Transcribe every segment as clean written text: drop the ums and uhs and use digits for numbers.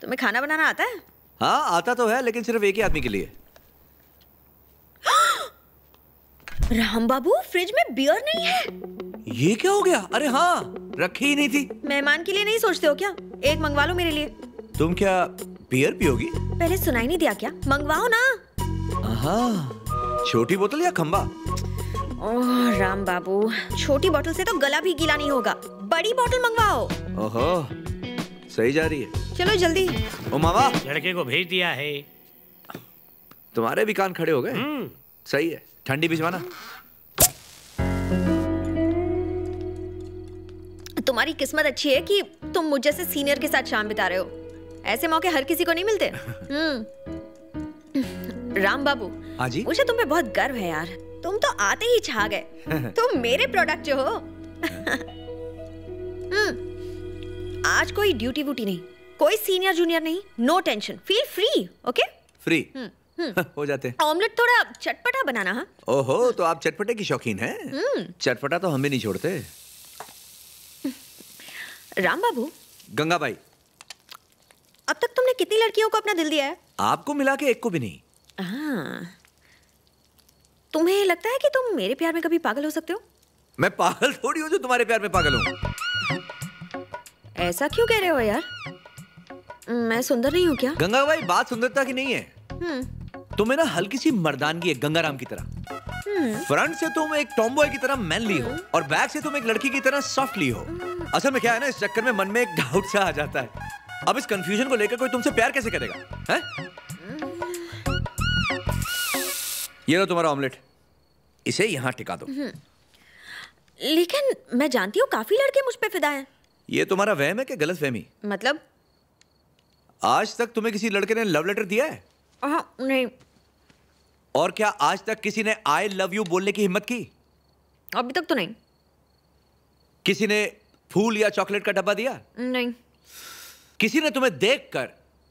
तुम्हें खाना बनाना आता है? हाँ आता तो है, लेकिन सिर्फ एक ही आदमी के लिए। राम बाबू, फ्रिज में बियर नहीं है। ये क्या हो गया? अरे हाँ, रखी ही नहीं थी। मेहमान के लिए नहीं सोचते हो क्या? एक मंगवा लो मेरे लिए। तुम क्या बियर पियोगी? पहले सुनाई नहीं दिया क्या? मंगवाओ ना। हाँ, छोटी बोतल या खंबा? ओह राम बाबू, छोटी बोतल से तो गला भी गीला नहीं होगा, बड़ी बोतल मंगवाओ। ओहो, सही जा रही है। चलो जल्दी। ओ मामा, लड़के को भेज दिया है। तुम्हारे भी कान खड़े हो गए। सही है, ठंडी भिजवाना। तुम्हारी किस्मत अच्छी है कि तुम मुझ जैसे सीनियर के साथ शाम बिता रहे हो। ऐसे मौके हर किसी को नहीं मिलते। राम बाबू, हाँ जी? मुझे तुम पे बहुत गर्व है यार। तुम तो आते ही छा गए। तुम मेरे प्रोडक्ट जो हो। आज कोई ड्यूटी वूटी नहीं, कोई सीनियर जूनियर नहीं, no tension, feel free. Okay? Free हो जाते। ऑमलेट थोड़ा चटपटा बनाना। हाँ? ओहो, तो आप चटपटे की शौकीन हैं? चटपटा तो हम भी नहीं छोड़ते। राम बाबू, गंगाबाई, अब तक तुमने कितनी लड़कियों को अपना दिल दिया है? आपको मिला के एक को भी नहीं। हाँ, तुम्हें लगता है कि तुम मेरे प्यार में कभी पागल हो सकते हो? मैं पागल थोड़ी हूँ जो तुम्हारे प्यार में पागल हूँ। ऐसा क्यों कह रहे हो यार? मैं सुंदर नहीं हूँ क्या? गंगाबाई, बात सुंदरता की नहीं है। तुम्हें ना हल्की सी मर्दानगी है, गंगाराम की तरह। फ्रंट से तुम एक टॉमबॉय की तरह मैनली हो और बैक से तुम एक लड़की की तरह सॉफ्टली हो। असल में क्या है ना, इस चक्कर में मन में एक डाउट सा आ जाता है। अब इस कंफ्यूजन को लेकर कोई तुमसे प्यार कैसे करेगा? हैं? ये लो तुम्हारा ऑमलेट, इसे यहाँ टिका दो। लेकिन मैं जानती हूँ काफी लड़के मुझ पे फिदा हैं। ये तुम्हारा वहम है कि गलतफहमी? मतलब? आज तक तुम्हें किसी लड़के ने लव लेटर दिया है? नहीं। और क्या आज तक किसी ने आई लव यू बोलने की हिम्मत की? अभी तक तो नहीं। किसी ने फूल या चॉकलेट का डब्बा दिया? नहीं। किसी ने तुम्हें देखकर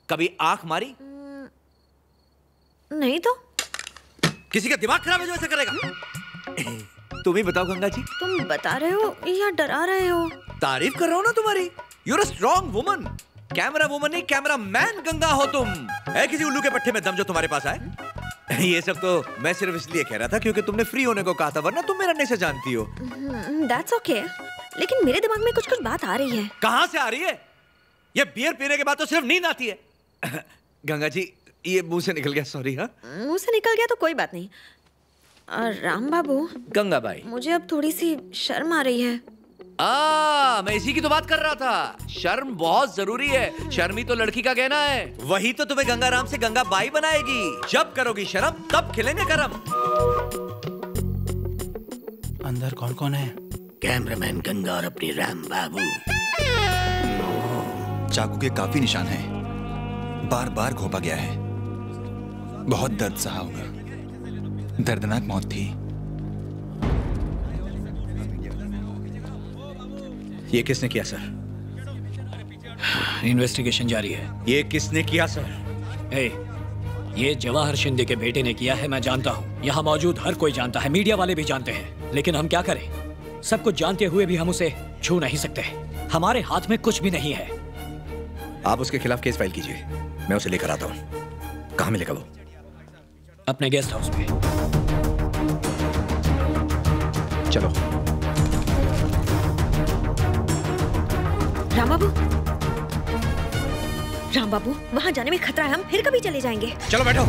कभी आंख मारी? नहीं तो। किसी का दिमाग खराब है जो ऐसा करेगा? तुम ही बताओ गंगा जी। तुम बता रहे हो या डरा रहे हो? तारीफ कर रहा हूं ना तुम्हारी। You're a strong woman. Camera woman नहीं, कैमरा मैन गंगा हो तुम। है किसी उल्लू के पट्टे में दम जो तुम्हारे पास आए? ये सब तो मैं सिर्फ इसलिए कह रहा था क्योंकि तुमने फ्री होने को कहा था, वरना तुम मेरा नहीं जानती हो। That's okay. लेकिन मेरे दिमाग में कुछ कुछ बात आ रही है। कहां से आ रही है? ये बियर पीने के बाद तो सिर्फ नींद आती है। गंगा जी, ये मुंह से निकल गया, सॉरी। हाँ, मुंह से निकल गया तो कोई बात नहीं। राम बाबू, गंगाबाई, मुझे अब थोड़ी सी शर्म आ रही है। मैं इसी की तो बात कर रहा था। शर्म बहुत जरूरी है। शर्म ही तो लड़की का कहना है। वही तो तुम्हें गंगाराम से गंगाबाई बनाएगी। जब करोगी शर्म तब खिलेंगे करम। अंदर कौन कौन है? कैमरामैन गंगा और अपनी राम बाबू। चाकू के काफी निशान हैं। बार बार घोंपा गया है। बहुत दर्द सहा होगा। दर्दनाक मौत थी। ये किसने किया सर? इन्वेस्टिगेशन जारी है। ये किसने किया सर? ये जवाहर शिंदे के बेटे ने किया है, मैं जानता हूँ। यहाँ मौजूद हर कोई जानता है, मीडिया वाले भी जानते हैं। लेकिन हम क्या करें? सब कुछ जानते हुए भी हम उसे छू नहीं सकते। हमारे हाथ में कुछ भी नहीं है। आप उसके खिलाफ केस फाइल कीजिए, मैं उसे लेकर आता हूँ। कहाँ मिलेगा वो? अपने गेस्ट हाउस में। चलो। राम बाबू, वहां जाने में खतरा है, हम फिर कभी चले जाएंगे। चलो बैठो।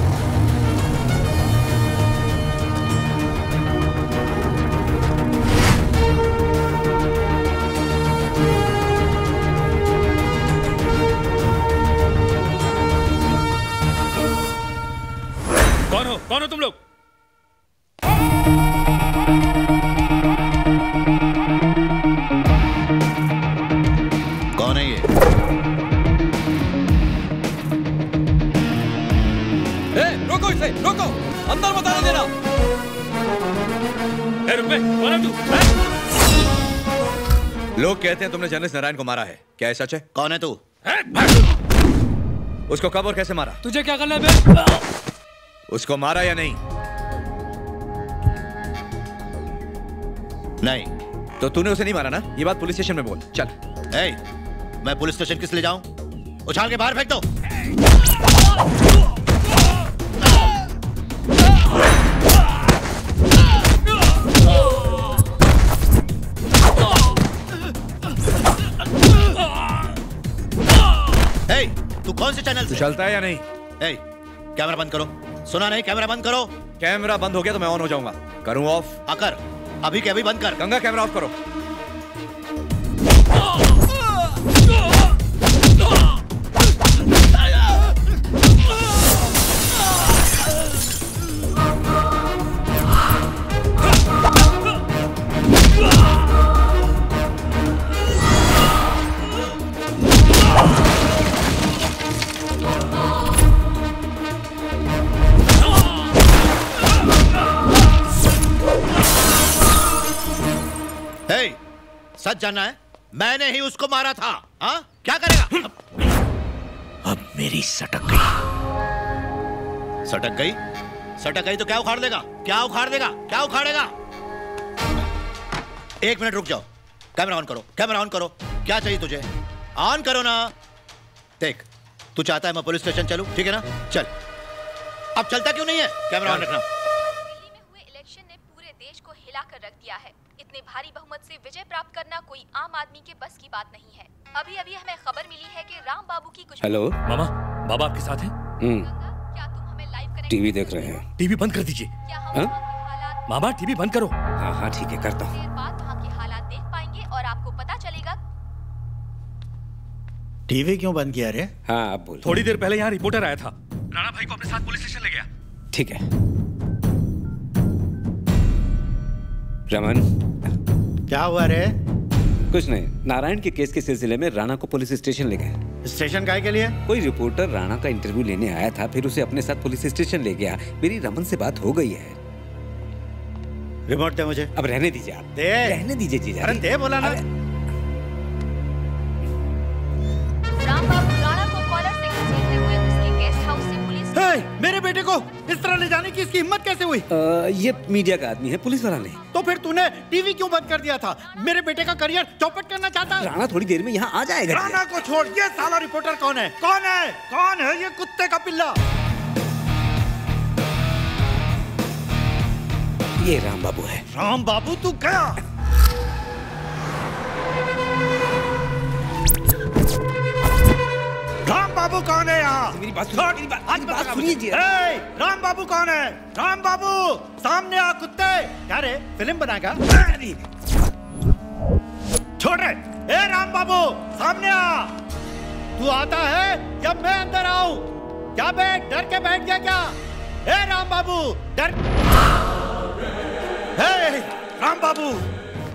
कौन हो तुम लोग? कौन है ये? रोको इसे, रोको, अंदर मत आने देना। रुक बे, कौन है तू? लोग कहते हैं तुमने जर्नलिस्ट नारायण को मारा है, क्या ये सच है? कौन है तू? उसको कब और कैसे मारा? तुझे क्या करना है बे? उसको मारा या नहीं? नहीं। तो तूने उसे नहीं मारा ना? ये बात पुलिस स्टेशन में बोल। चल। मैं पुलिस स्टेशन किस लिए जाऊं? उछाल के बाहर फेंक दो। तू कौन से चैनल से चलता है या नहीं? कैमरा बंद करो। सुना नहीं? कैमरा बंद करो। कैमरा बंद हो गया तो मैं ऑन हो जाऊंगा। करूं ऑफ? कर अभी के अभी बंद कर। गंगा कैमरा ऑफ करो। सच जानना है? मैंने ही उसको मारा था। हाँ? क्या करेगा? अब मेरी सटक गई। सटक गई? सटक गई तो क्या उखाड़ देगा? क्या उखाड़ देगा? क्या उखाड़ेगा? 1 मिनट रुक जाओ। कैमरा ऑन करो। कैमरा ऑन करो। क्या चाहिए तुझे? ऑन करो ना। देख, तू चाहता है मैं पुलिस स्टेशन चलूं, ठीक है ना? चल। अब चलता क्यों नहीं है? कैमरा ऑन रखना। दिल्ली में हुए इलेक्शन ने पूरे देश को हिलाकर रख दिया है। इतने भारी बहुमत से विजय प्राप्त करना कोई आम आदमी के बस की बात नहीं है। अभी हमें खबर मिली है कि राम बाबू की कुछ। हेलो मामा, बाबा आपके साथ हैं? क्या तुम हमें लाइव कनेक्ट? टीवी देख रहे हैं। टीवी बंद कर दीजिए। क्या हम वहाँ के हालात? मामा टीवी बंद करो। हाँ ठीक है, करता हूँ। देर बाद वहाँ के हालात देख पाएंगे और आपको पता चलेगा। टीवी क्यों बंद किया रे? हाँ आप बोलो। थोड़ी देर पहले यहाँ रिपोर्टर आया था, राणा भाई को अपने साथ पुलिस स्टेशन ले गया। ठीक है। रमन, क्या हुआ रे? कुछ नहीं, नारायण के केस के सिलसिले में राणा को पुलिस स्टेशन ले गए। स्टेशन काहे के लिए? कोई रिपोर्टर राणा का इंटरव्यू लेने आया था, फिर उसे अपने साथ पुलिस स्टेशन ले गया। मेरी रमन से बात हो गई है। रिपोर्ट दे मुझे। अब रहने दीजिए आप। दे। रहने दीजिए जीजा। अरे दे बोला ना। राम बाबू राणा को कॉलर से घसीटते हुए उसके गेस्ट हाउस से पुलिस। मेरे बेटे को इस तरह ले जाने की इसकी हिम्मत कैसे हुई? ये मीडिया का आदमी है, पुलिस वाला नहीं। तो फिर तूने टीवी क्यों बंद कर दिया था? मेरे बेटे का करियर चौपट करना चाहता है? राणा थोड़ी देर में यहाँ आ जाएगा। राणा को छोड़, ये साला रिपोर्टर कौन है? कौन है? कौन है ये कुत्ते का पिल्ला? ये राम बाबू है। राम बाबू तू गया? राम बाबू कौन है यहाँ? मेरी बात सुनिए। राम बाबू कौन है? राम बाबू सामने आ कुत्ते। क्या रे, फिल्म बनाएगा? छोड़ रे। ए राम बाबू सामने आ। तू आता है जब मैं अंदर आऊं। क्या बे, डर के बैठ गया क्या? ए राम बाबू डर। हे राम बाबू,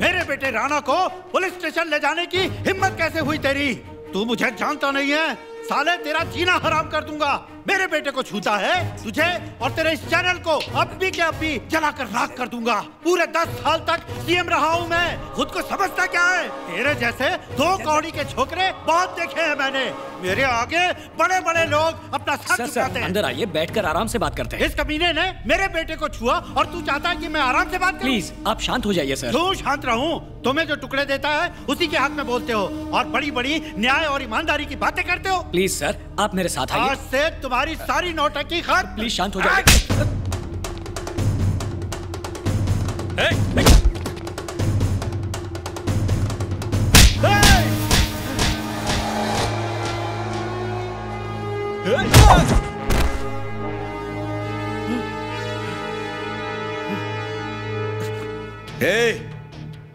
मेरे बेटे राणा को पुलिस स्टेशन ले जाने की हिम्मत कैसे हुई तेरी? तू मुझे जानता नहीं है साले, तेरा जीना हराम कर दूंगा। मेरे बेटे को छूता है, तुझे और तेरे इस चैनल को अब भी के अब भी जलाकर राख कर दूंगा। पूरे 10 साल तक सीएम रहा हूँ मैं, खुद को समझता क्या है? तेरे जैसे 2 कौड़ी के छोकरे बहुत देखे हैं मैंने। मेरे आगे बड़े बड़े लोग अपना सर झुकाते हैं। अंदर आइए, बैठकर आराम से बात करते हैं। इस कमीने ने मेरे बेटे को छुआ और तू चाहता है कि मैं आराम से बात करूं? प्लीज आप शांत हो जाइए सर। क्यों शांत रहूं? तुम्हें जो टुकड़े देता है उसी के हक में बोलते हो और बड़ी बड़ी न्याय और ईमानदारी की बातें करते हो। प्लीज सर आप मेरे साथ आइए। आज से तुम्हारी सारी नौटंकी खत्म। प्लीज शांत हो जाइए।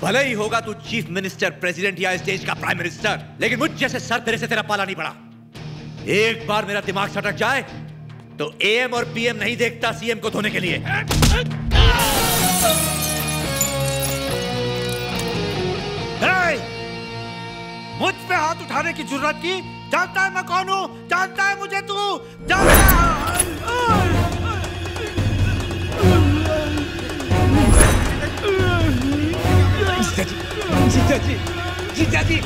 भले ही होगा तू चीफ मिनिस्टर, प्रेसिडेंट या इस देश का प्राइम मिनिस्टर, लेकिन मुझ जैसे सर तेरे से तेरा पाला नहीं पड़ा। एक बार मेरा दिमाग सटक जाए तो एएम और पीएम नहीं देखता सीएम को धोने के लिए। मुझ पे हाथ उठाने की जुर्रत की? जानता है मैं कौन हूँ? जानता है मुझे तू? जानता जीजा जी, जीजा जी,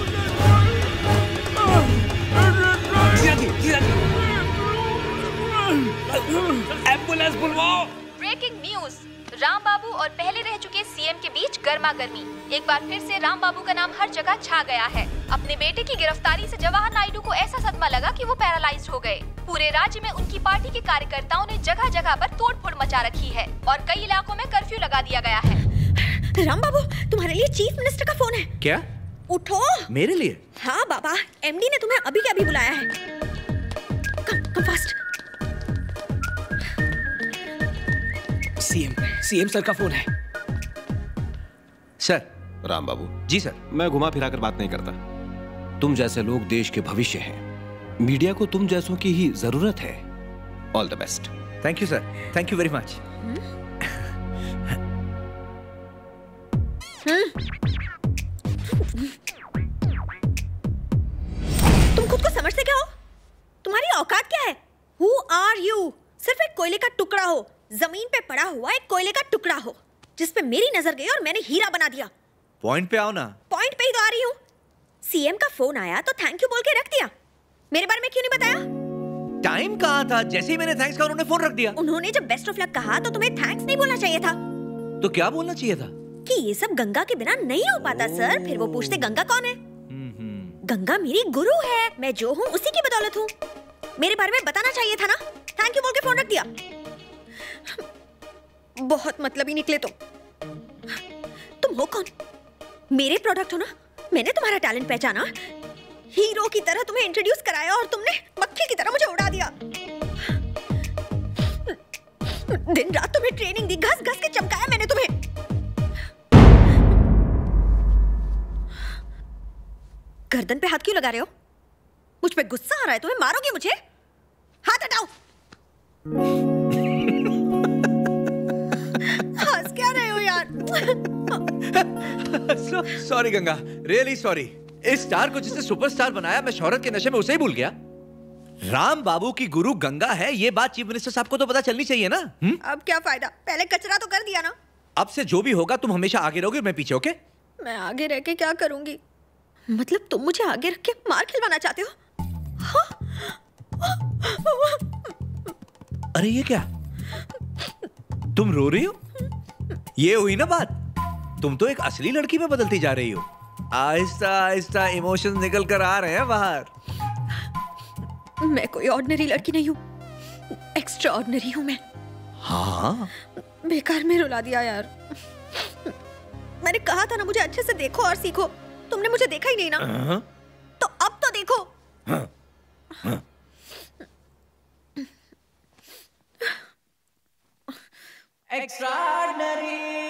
एम्बुलेंस बुलवाओ। ब्रेकिंग न्यूज, राम बाबू और पहले रह चुके सीएम के बीच गर्मा गर्मी। एक बार फिर से राम बाबू का नाम हर जगह छा गया है। अपने बेटे की गिरफ्तारी से जवाहर नायडू को ऐसा सदमा लगा कि वो पैरालाइज्ड हो गए। पूरे राज्य में उनकी पार्टी के कार्यकर्ताओं ने जगह जगह पर तोड़फोड़ मचा रखी है और कई इलाकों में कर्फ्यू लगा दिया गया है। राम बाबू, तुम्हारे लिए चीफ मिनिस्टर का फोन है। क्या? उठो। मेरे लिए? हाँ बाबा, एमडी ने तुम्हें अभी के अभी बुलाया है। Come fast. सीएम सर का फोन है। सर। राम बाबू। जी सर। मैं घुमा फिरा कर बात नहीं करता। तुम जैसे लोग देश के भविष्य हैं। मीडिया को तुम जैसों की ही जरूरत है। All the best. Thank you sir, thank you very much. तुम खुद को समझते क्या हो? तुम्हारी औकात क्या है? Who are you? सिर्फ एक कोयले का टुकड़ा हो, जमीन पे पड़ा हुआ एक कोयले का टुकड़ा हो, जिस पे मेरी नजर गई और मैंने हीरा बना दिया। पॉइंट पे आओ ना। पॉइंट पे ही तो आ रही हूँ। सीएम का फोन आया तो थैंक यू बोल के रख दिया। मेरे बारे में क्यों नहीं बताया? टाइम कहाँ था? जैसे ही मैंने थैंक्स कहा उन्होंने फोन रख दिया। उन्होंने जब बेस्ट ऑफ लक कहा तो तुम्हें थैंक्स नहीं बोलना चाहिए था। तो क्या बोलना चाहिए था? कि ये सब गंगा के बिना नहीं हो पाता सर। फिर वो पूछते गंगा कौन है? गंगा मेरी गुरु है, मैं जो हूँ उसी की बदौलत हूँ। मेरे बारे में बताना चाहिए था ना। थैंक यू बोल के फोन रख दिया। बहुत मतलबी निकले तुम हो कौन? मेरे प्रोडक्ट हो ना। मैंने तुम्हारा टैलेंट पहचाना, हीरो की तरह तुम्हें इंट्रोड्यूस कराया और तुमने मक्खी की तरह मुझे उड़ा दिया। दिन रात तुम्हें ट्रेनिंग दी, घस घस के चमकाया मैंने तुम्हें। गर्दन पे हाथ क्यों लगा रहे हो? मुझ पे गुस्सा आ रहा है तुम्हें? मारोगे मुझे? हाथ हटाओ। हंस क्या रहे हो यार? Sorry Ganga, really sorry. इस स्टार को जिसने सुपरस्टार बनाया, मैं शोहरत के नशे में उसे ही भूल गया। राम बाबू की गुरु गंगा है, ये बात चीफ मिनिस्टर साहब को तो पता चलनी चाहिए ना। अब क्या फायदा? पहले कचरा तो कर दिया ना। अब से जो भी होगा तुम हमेशा आगे रहोगे और मैं पीछे। ओके? मैं आगे रह के क्या करूंगी? मतलब तुम मुझे आगे रख के मार खिलवाना चाहते हो? अरे ये क्या? तुम रो रही हो? ये हुई ना बात। तुम तो एक असली लड़की में बदलती जा रही हो। आहिस्ता आहिस्ता इमोशंस निकल कर आ रहे हैं बाहर। मैं कोई ऑर्डिनरी लड़की नहीं हूँ, एक्स्ट्रा ऑर्डिनरी हूँ मैं। हाँ? बेकार में रुला दिया यार। मैंने कहा था ना मुझे अच्छे से देखो और सीखो। तुमने मुझे देखा ही नहीं ना। तो अब तो देखो। Extraordinary.